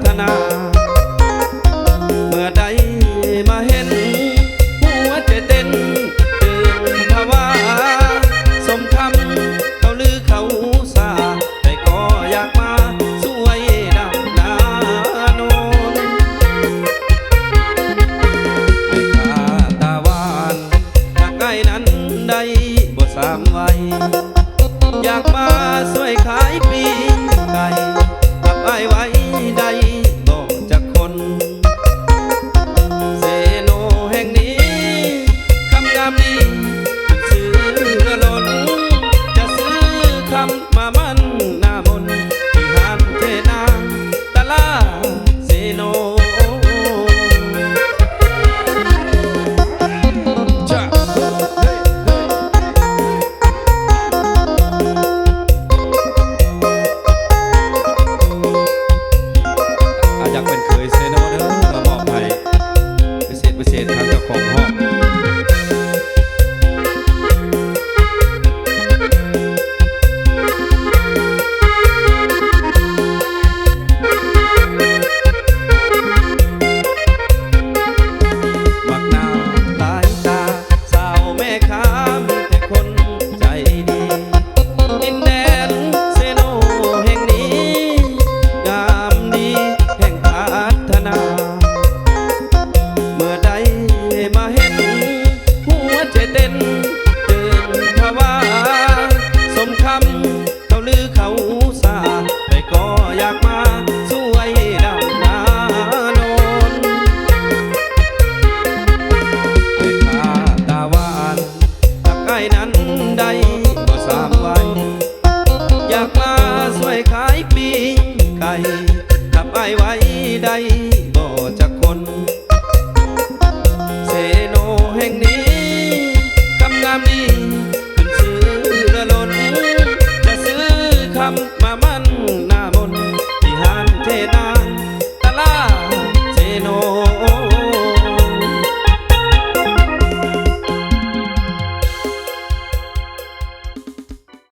ถนาเมื่อใดมาเห็นหัวใจเต้นตื่นภาวะสมคำเขาลือเขาสาแต่ก็อยากมาสวยดำนาโนนไม่ขาตาหวานหากไอ้นั้นได้บ่สามวัยอยากมาสวยขายปีไก่กับไอ้ไว้ใดบอกจากคนเซโนแห่งนี้คำงามนี้ซื้อล้นจะซื้อคำมามันหน้ามนที่ห้ามเทนางตะลาเซโนอยากเป็นเคยเซโนเด้อมามอบให้พิเศษทางเจ้าของห้องมักหน้าหลายตาสาวแม่ค้ามีแต่คนใจดีดินแดนเซโนแห่งนี้งามดีแห่งพัฒนาเมื่อใดมาเห็นหัวใจเต้นตื่นภาวะสมคำเขาลือเขาสาแต่ก็อยากมาสวยดำนาโนนไม่ขาตาหวานกับไอ้นั้นได้บ่สามวันอยากมาสวยขายปีไก่กับไอ้ไว้ได้บ่จากคนเซโนแห่งนี้คำงามนี้ขึ้นซื้อละล้นจะซื้อคำมา